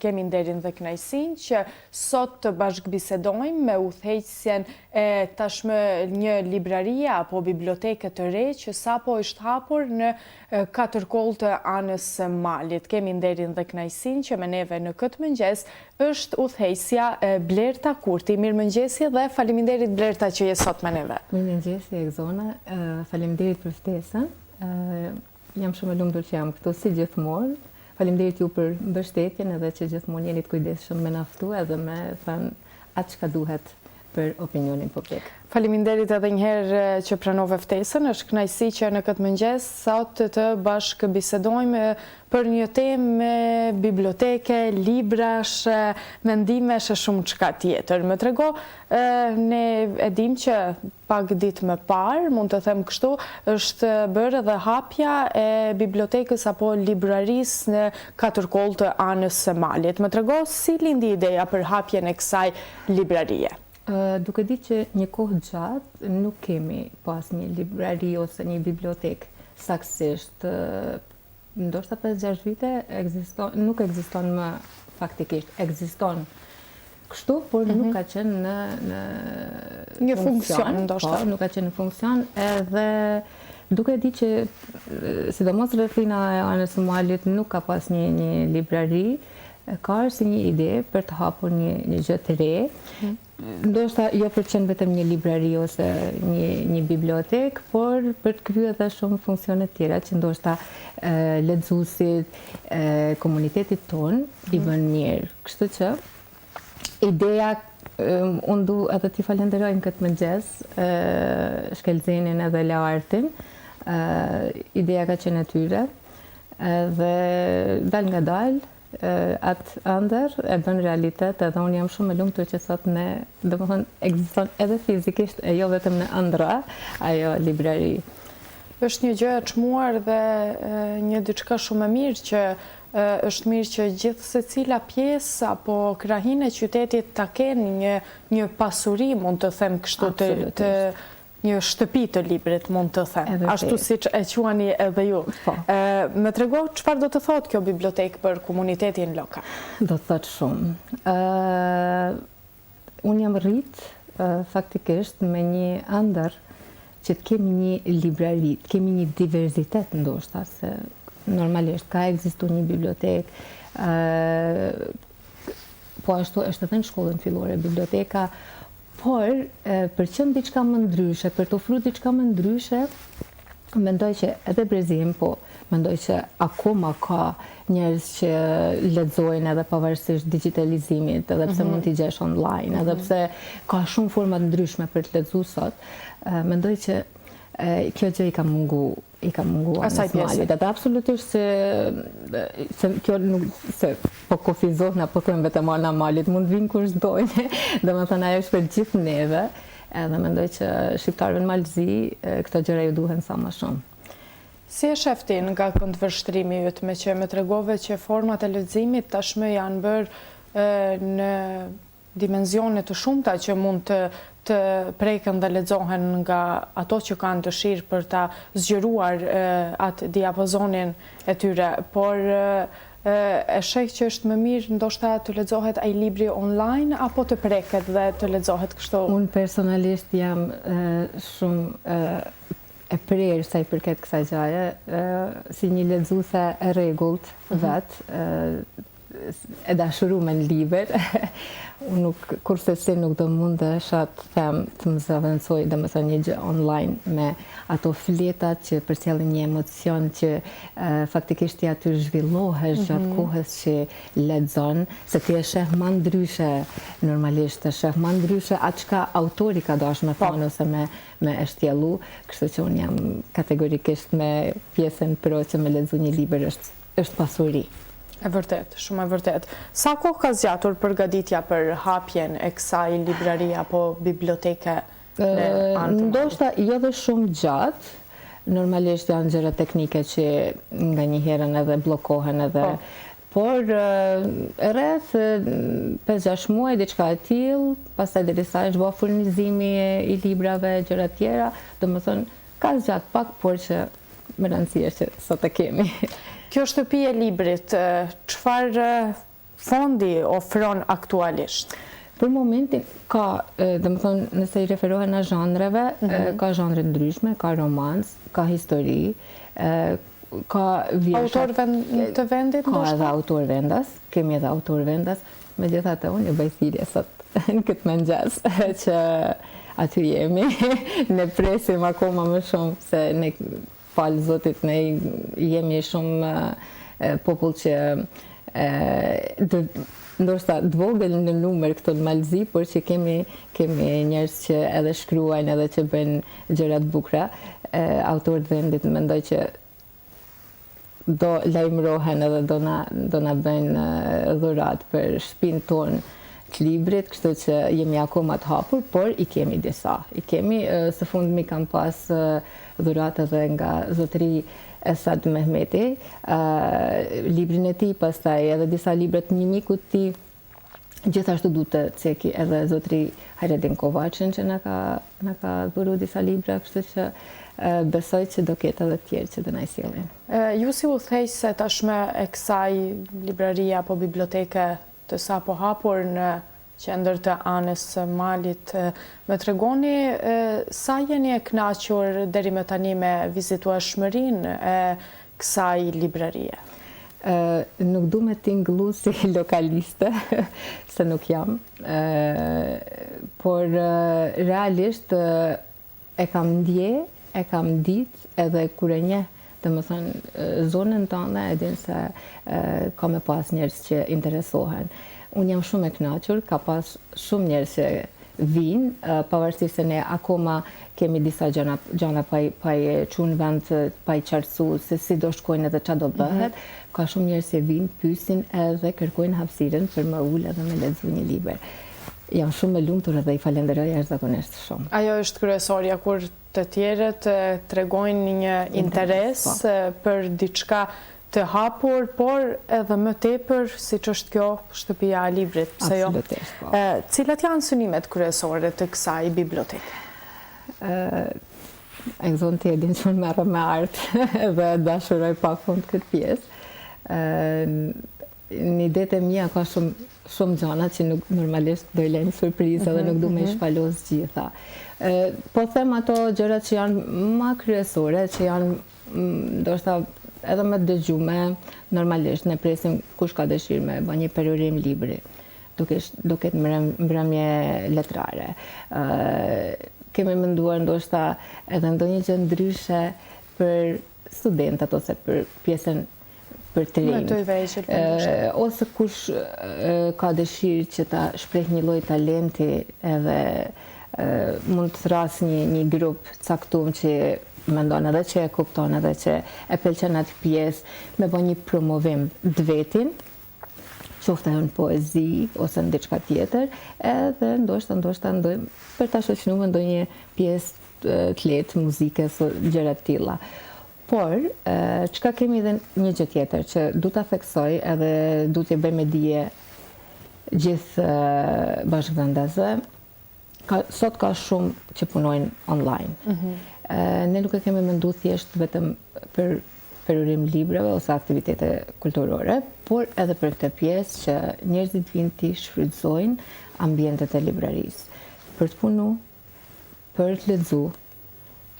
kemi nderin dhe kënaqësinë që sot të bashkëbisedojmë me udhëheqësjen e tashmë një librarie apo biblioteke të re që sapo është hapur në Katërkollë të anës së Malit. Kemi nderin dhe kënaqësinë që me neve në këtë mëngjes është udhëheqësja Blerta Kurti. Mirëmëngjesi dhe faleminderit Blerta që je sot me neve. Mirëmëngjesi Egzona, faleminderit për ftesën. Jam shumë e lumtur që jam këtu si gjithmonë. Faleminderit ju për mbështetjen edhe që gjithmonë jeni të kujdesshëm me na ftu edhe me thënë atë çka duhet për opinionin publik. Faleminderit edhe një herë që pranove ftesën. Është kënaqësi që në këtë mëngjes sot të bashkëbisedojmë për një temë me biblioteke, librash, mendimesh e shumë çka tjetër. Më trego, ne e dim që pak ditë më parë, mund të them kështu, është bërë edhe hapja e bibliotekës apo librarisë në Katërkollë të anës së Malit. Më trego si lindi ideja për hapjen e kësaj librarie? Duke di që një kohë gjatë nuk kemi pas një librari ose një bibliotek saktësisht, ndoshta 5-6 vite nuk ekziston më faktikisht, ekziston kështu, por nuk ka qenë në një funksion, ndoshta. Po, nuk ka qenë në funksion, edhe duke di që sidomos rrethina e anës së Malit nuk ka pas një librari, ka si një ide për të hapur një gjë të re. Ndoshta jo për të qenë vetëm një librari ose një bibliotek, por për të kryer edhe shumë funksione tjera që ndoshta lexuesit, komunitetit ton i bën mirë. Kështu që ideja, unë du edhe t'i falenderoj në këtë mëngjes Shkelzenin edhe Laartin. Ideja ka qenë e tyre dhe dal nga dal atë ëndër e bën realitet, edhe unë jam shumë e lumtur që sot ne, domethënë, ekziston edhe fizikisht e jo vetëm në ëndra ajo librari. Është një gjë e çmuar dhe një diçka shumë e mirë që është mirë që gjithë secila pjesë apo krahinë e qytetit ta kenë një pasuri, mund të them kështu, të një shtëpi të librit, mund të them, ashtu siç e quani edhe ju. Më trego çfarë do të thotë kjo bibliotekë për komunitetin lokal? Do të thotë shumë. Unë jam rrit faktikisht me një ëndër që të kemi një librari, të kemi një diverzitet ndoshta, se normalisht ka ekzistuar një bibliotek, po ashtu është edhe në shkollën fillore biblioteka, por për qenë diçka më ndryshe, për të ofruar diçka më ndryshe, mendoj që edhe Brezim, po mendoj që akoma ka njerëz që lexojnë edhe pavarësisht digitalizimit, edhe pse mund t'i gjesh online, edhe pse ka shumë forma të ndryshme për të lexuar sot, mendoj që kjo gjë i ka mungu anës Malit. Edhe absolutisht se kjo nuk se po kufizohen apo them vetëm ana Malit, mund vinë kur s'dojnë. Domethënë ajo është për gjithë neve, edhe mendoj që shqiptarëve në Malzi këto gjëra ju duhen sa më shumë. Si e sheftin nga këndvështrimi yt, me që më tregove që format e leximit tashmë janë bërë në dimensione të shumta që mund të preken dhe lexohen nga ato që kanë dëshirë për ta zgjeruar atë diapazonin e tyre, por e sheh që është më mirë ndoshta të lexohet ai libri online apo të preket dhe të lexohet kështu? Unë personalisht jam shumë e prerë sa i përket kësaj gjaje, si një lexuese e rregullt e dashuruar në libër. Unë kurse si nuk do mundesha të them të më zëvendësoj domethënë një gjë online me ato fletat që përcjellin një emocion që faktikisht ti aty zhvillohesh gjatë kohës që lexon, se ti e sheh më ndryshe, normalisht e sheh më ndryshe atë çka autori ka dashur me thonë ose me e shtjellu, kështu që unë jam kategorikisht me pjesën pro që me lexu një libër është pasuri. E vërtet, shumë e vërtet. Sa kohë ka zgjatur përgatitja për hapjen e kësaj librarie apo biblioteke në anë? Ndoshta jo dhe shumë gjatë. Normalisht janë gjëra teknike që nganjëherë edhe bllokohen edhe. Por rreth 5-6 muaj diçka e tillë, pastaj derisa është bërë furnizimi i librave, gjëra të tjera, domethënë ka zgjatë pak, por që më rëndësishme që sot e kemi. Kjo shtëpi e librit, çfarë fondi ofron aktualisht? Për momentin ka, domethënë nëse i referohen në zhanreve, ka zhanre ndryshme, ka romans, ka histori, ka vjesha. Autor të vendit? Ka edhe autor vendas, kemi edhe autor vendas, megjithatë unë bëj thirrje sot në këtë mëngjes që aty jemi, ne presim akoma më shumë se ne falë Zotit ne jemi shumë popull që ndoshta dvogël në numër këto në Malzi, por që kemi njerëz që edhe shkruajnë edhe që bëjnë gjëra të bukura. Autorët vendit mendoj që do lajmërohen edhe do na bëjnë dhurat për shtëpinë tonë të librit, kështu që jemi akoma të hapur, por i kemi disa. I kemi, së fundmi kam pas dhurat edhe nga zotëri Esad Mehmeti, librin e tij, pastaj edhe disa libra të një mikut të tij, gjithashtu du të ceki edhe zotëri Hayreddin Kovaçin që na ka dhuru disa libra, kështu që besoj që do ketë edhe tjerë që do na i sjellin. Ju si udhëheqëse tashmë e kësaj librarie apo biblioteke të sapo hapur në qendër të anës së Malit, më tregoni sa jeni e kënaqur deri më tani me vizitueshmërinë e kësaj librarie? Nuk du me tingëllu si lokaliste, se nuk jam, por realisht e kam ndje, e kam dit edhe kur e njeh, domethënë zonën tonë e din se ka me pas njerëz që interesohen. Unë jam shumë e kënaqur, ka pas shumë njerëz që vinë, pavarësisht se ne akoma kemi disa gjana pa i çunë vend, pa i qartësu se si do shkojnë edhe ç'a do bëhet. Ka shumë njerëz që vinë, pyesin edhe kërkojnë hapësirën për më ulë edhe me lexu një libër. Jam shumë e lumtur edhe i falenderoj jashtëzakonisht shumë. Ajo është kryesorja kur të tjerët tregojnë një interes për diçka të hapur, por edhe më tepër, siç është kjo shtëpia e librit, pse jo? Absolutisht, po. Cilat janë synimet kryesore të kësaj biblioteke? E zonë të edhin që unë merrem me artë dhe dashuroj pafund këtë pjesë. Në idetë e mia ka shumë gjëra që normalisht do i lejnë surprizë dhe nuk du me i shpalos gjitha. Po them ato gjërat që janë më kryesore, që janë ndoshta edhe më dëgjume, normalisht ne presim kush ka dëshirë me bë një perorim libri, duket mbrëmje letrare. Kemi menduar ndoshta edhe ndonjë gjë ndryshe për studentët ose për pjesën për të rinj. Ose kush ka dëshirë që ta shpreh një lloj talenti edhe mund të thras një grup caktuar që mendon edhe që e kupton edhe që e pëlqen atë pjesë me bë një promovim të vetin, qoftë në poezi ose në diçka tjetër, edhe ndoshta për ta shoqëruar ndonjë pjesë të lehtë muzike ose gjëra të tilla. Por, çka kemi edhe një gjë tjetër që du ta theksoj edhe du t'je bëj me dije gjithë bashkëvendasve, sot ka shumë që punojnë online. Ne nuk e kemi mendu thjesht vetëm për perorim librave ose aktivitete kulturore, por edhe për këtë pjesë që njerëzit vinë të shfrytëzojnë ambientet e librarisë. Për të punu, për të lexu,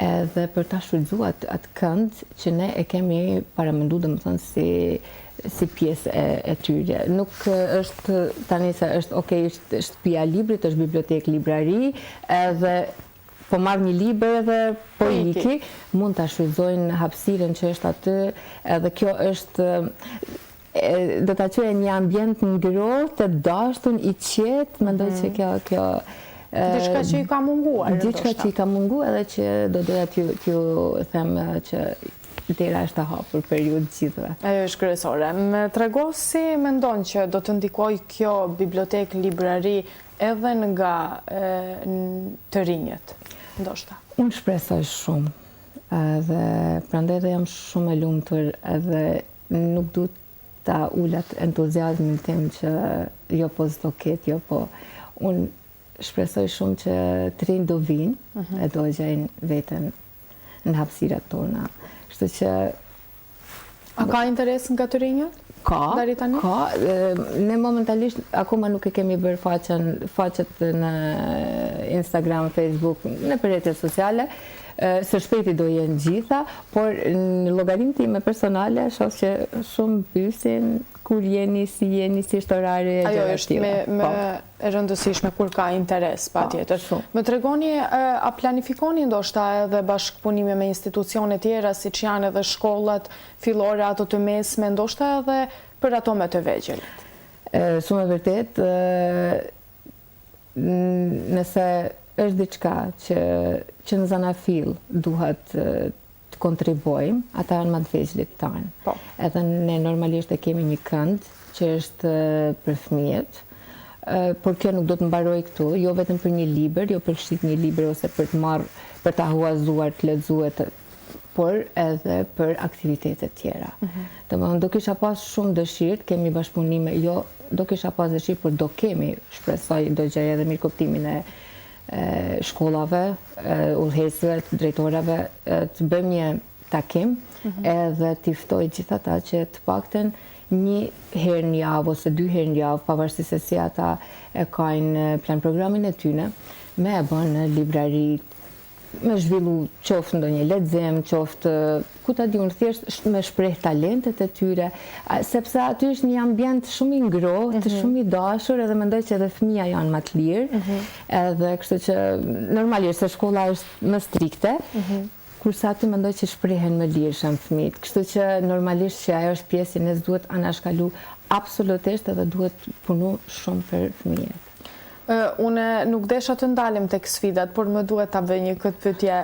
edhe për ta shfrytëzuar atë kënd që ne e kemi paramendu domethënë si pjesë e tyre. Nuk është tani se është okay, është shtëpia e librit, është bibliotekë librari, edhe po marr një libër edhe po iki, mund ta shfrytëzojnë hapësirën që është aty, edhe kjo është do ta quaj një ambient ngrohtë, të dashur, i qetë, mendoj që kjo diçka që i ka munguar. Diçka që i ka munguar edhe që do doja t'ju them që dera është e hapur për ju të gjithëve. Ajo është kryesore. Më trego si mendon që do të ndikoj kjo bibliotekë librari edhe nga të rinjët, ndoshta? Unë shpresoj shumë, dhe prandaj dhe jam shumë e lumtur, edhe nuk du ta ulat entuziazmin tim që jo po s'do ketë, jo po. Unë shpresoj shumë që të rinj do vinë e do gjejnë veten në hapësirat tona. Kështu që a ka interes nga të rinjët? deri tani? Ka. Ne momentalisht akoma nuk e kemi bërë faqet në Instagram, Facebook, në rrjetet sociale. Së shpejti do jenë gjitha, por në llogarinë time personale shoh që shumë pyesin kur jeni, si është orari e Ajo gjëra është me e rëndësishme kur ka interes, patjetër. Më tregoni, a planifikoni ndoshta edhe bashkëpunime me institucione tjera, siç janë edhe shkollat fillore, ato të mesme, ndoshta edhe për ato më të vegjël? Shumë e vërtet, nëse është diçka që në Zanafil duhet të kontribojmë, ata janë më të vegjëlit tanë. Po. Edhe ne normalisht e kemi një kënd që është për fëmijët, por kjo nuk do të mbaroj këtu, jo vetëm për një libër, jo për shit një libër ose për të huazuar, të lexuar, por edhe për aktivitetet tjera. Domethënë do kisha pas shumë dëshirë, kemi bashkëpunime, jo do kisha pas dëshirë, por do kemi, shpresoj do gjej edhe mirëkuptimin e shkollave, udhëheqësve, drejtorave, të bëjmë një takim edhe t'i ftoj gjithata që të paktën një herë në javë ose 2 herë në javë, pavarësisht se si ata e kanë plan programin e tyre, me e bën në librari, me zhvillu qoftë ndonjë lexim, qoftë ku ta diun, thjesht me shpreh talentet e tyre, sepse aty është një ambient shumë i ngrohtë, shumë i dashur, edhe mendoj që edhe fëmia janë më të lirë, edhe kështu që normalisht se shkolla është më strikte, kurse aty mendoj që shprehen më lirshëm fëmijët. Kështu që normalisht që ajo është pjesë që ne duhet anashkalu absolutisht edhe duhet punu shumë për fëmijët. Une nuk desha të ndalim tek sfidat, por më duhet ta bëj një këtë pyetje.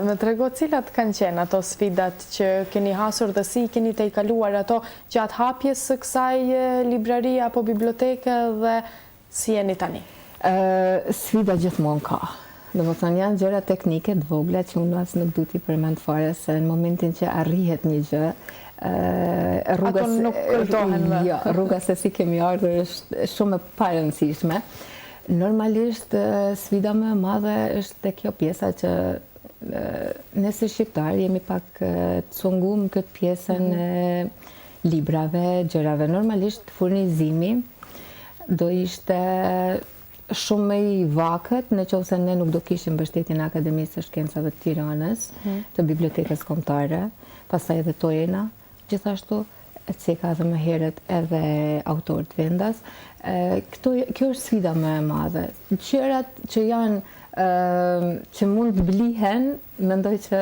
Më trego cilat kanë qenë ato sfidat që keni hasur dhe si keni të i kaluar ato gjatë hapjes së kësaj librarie apo biblioteke dhe si jeni tani? Sfida gjithmonë ka. Domethënë janë gjëra teknike të vogla që unë as nuk du t'i përmend fare, se në momentin që arrihet një gjë, ato nuk kujtohen më. Jo, rruga se si kemi ardhur është shumë e parëndësishme. Normalisht sfida më e madhe është te kjo pjesa që ne si shqiptar jemi pak të cunguar në këtë pjesën e librave, gjërave. Normalisht furnizimi do ishte shumë më i vakët nëse ne nuk do kishim mbështetjen e Akademisë së Shkencave të Tiranës, të Bibliotekës Kombëtare, pastaj edhe Tojena, gjithashtu që ka dhe më heret edhe autorët vendas. Kjo është sfida më e madhe. Gjërat që janë që mund të blihen, mendoj që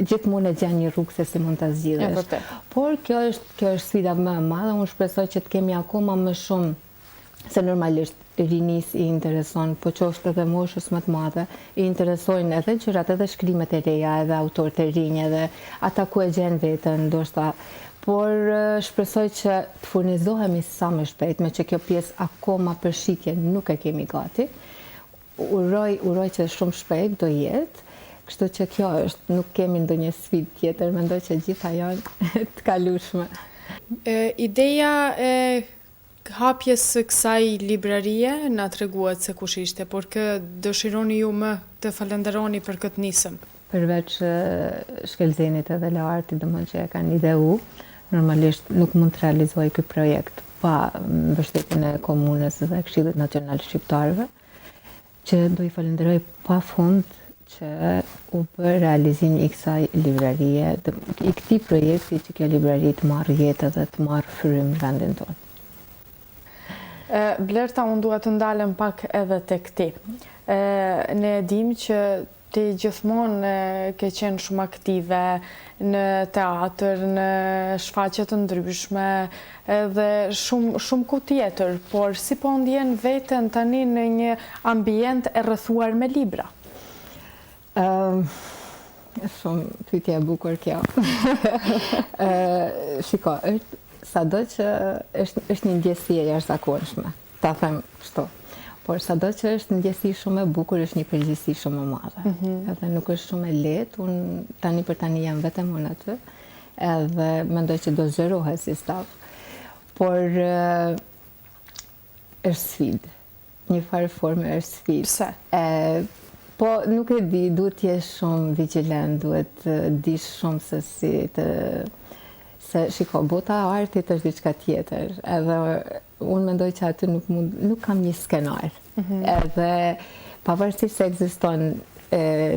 gjithmonë e gjen një rrugë se si mund ta zgjidhesh. Por kjo është sfida më e madhe. Unë shpresoj që të kemi akoma më shumë, se normalisht rinis i intereson, po qoftë edhe moshës më të madhe, i interesojnë edhe gjërat, edhe shkrimet e reja, edhe autorët e rinj, edhe ata ku e gjen veten, ndoshta. Por shpresoj që të furnizohemi sa më shpejt, me që kjo pjesë akoma për shitje nuk e kemi gati. Uroj që shumë shpejt do jetë, kështu që kjo është, nuk kemi ndonjë sfidë tjetër, mendoj që gjitha janë të kalueshme. Ideja e hapjes së kësaj librarie na treguat se kush ishte, por kë dëshironi ju më të falenderoni për këtë nisëm? Përveç Shkelzenit edhe Leartit, domethënë që e kanë ideu, normalisht nuk mund të realizoj këtë projekt pa mbështetjen e komunës dhe Këshillit Nacional Shqiptarëve, që do i falenderoj pafund që u bë realizimi i kësaj librarie, i këtij projekti, që kjo librari të marrë jetë dhe të marrë frymë në vendin tonë. Blerta, unë duhet të ndalem pak edhe tek ti. Ne e dim që ti gjithmonë ke qenë shumë aktive në teatr, në shfaqje të ndryshme, edhe shumë ku tjetër, por si po ndjen veten tani në një ambient e rrethuar me libra? Shumë pyetje e bukur kjo. Shiko, sado që është një ndjesi e jashtëzakonshme, ta them kështu. Por sado që është ndjesi shumë e bukur, është një përgjegjësi shumë e madhe. Edhe nuk është shumë e lehtë, unë tani për tani jam vetëm unë aty, edhe mendoj që do zgjerohet si staf. Por është sfidë. Një farë forme është sfidë. Pse? Po nuk e di, duhet të jesh shumë vigjilent, duhet dish shumë se Se shiko, bota e artit është diçka tjetër, edhe unë mendoj që aty nuk kam një skenar. Edhe pavarësisht se ekziston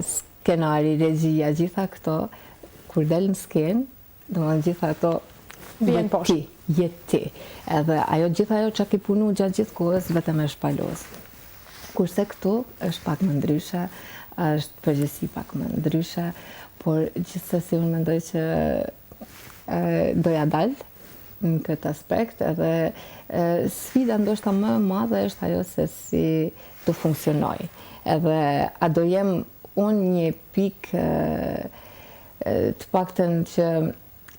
skenari, regjia, gjitha këto, kur del në skenë, domethënë gjitha ato Bien poshtë. Jetë ti. Edhe gjitha ajo që ki punu gjatë gjithë kohës, vetëm e shpalos. Kurse këtu është pak më ndryshe, është përgjithësi pak më ndryshe, por gjithsesi unë mendoj që doja dalë në këtë aspekt, edhe sfida ndoshta më e madhe është ajo se si të funksionoj. Edhe a do jem unë një pikë të paktën që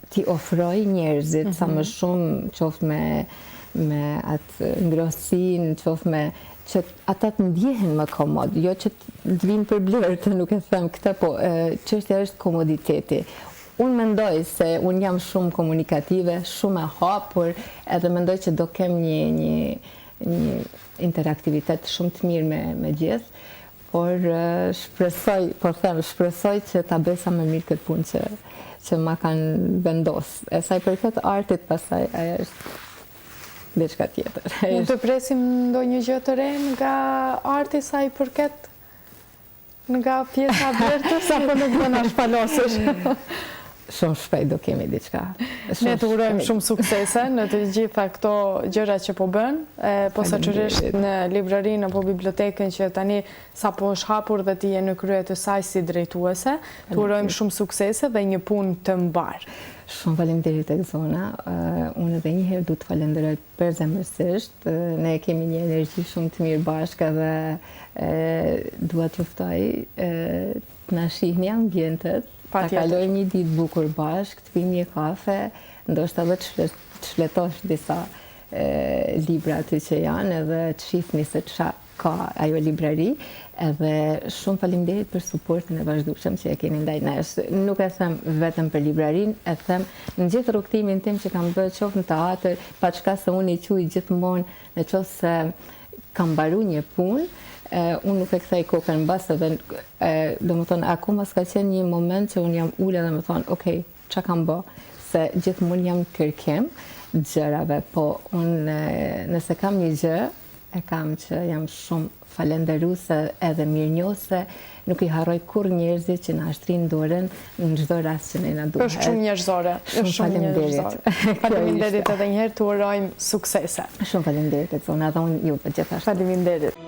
ti ofroj njerëzit sa më shumë, qoftë me atë ngrohtësinë, qoftë me që ata të ndjehen më komod, jo që të vinë për blerë, nuk e them këtë, po çështja është komoditeti. Unë mendoj se unë jam shumë komunikative, shumë e hapur, edhe mendoj që do kem një interaktivitet shumë të mirë me gjithë, por shpresoj që ta bëj sa më mirë këtë punë që ma kanë vendosë. E sa i përket artit, pastaj ajo është diçka tjetër. Mund të presim ndonjë gjë të re nga arti sa i përket nga pjesa Bertës, apo nuk do na shpalosësh? Shumë shpejt do kemi diçka. Ne të urojmë shumë suksese në të gjitha këto gjëra që po bën, posaçërisht në librarinë apo bibliotekën që tani sapo është hapur dhe ti je në krye të saj si drejtuese. Të urojmë shumë suksese dhe një punë të mbar. Shumë faleminderit tek Zona. Unë edhe një herë du të falenderoj përzemërsisht. Ne kemi një energji shumë të mirë bashkë dhe dua të luftoj të na shihni ambientet. Ta kalojmë një ditë bukur bashkë, të pim një kafe, ndoshta edhe të shfletosh disa libra aty që janë, edhe të shihni se ç'a ka ajo librari, edhe shumë faleminderit për suportin e vazhdueshëm që e keni ndaj nesh. Nuk e them vetëm për librarinë, e them në gjithë rrugtimin tim që kam bërë qoftë në teatr, pa çka se unë i quaj gjithmonë, nëse kam mbaruar një punë, unë nuk e kthej kokën mbas, edhe domethënë akoma s'ka qenë një moment që unë jam ulë dhe më thonë, okej, ç'a kam bë, se gjithmonë jam kërkim gjërave, po unë nëse kam një gjë, e kam që jam shumë falenderuese edhe mirënjohëse, nuk i harroj kurrë njerëzit që na shtrin dorën në çdo rast që ne na duhet. Është shumë njerëzore. Shumë faleminderit. Faleminderit edhe një herë, të urojmë suksese. Shumë faleminderit, Zona, dhe unë ju gjithashtu. Faleminderit.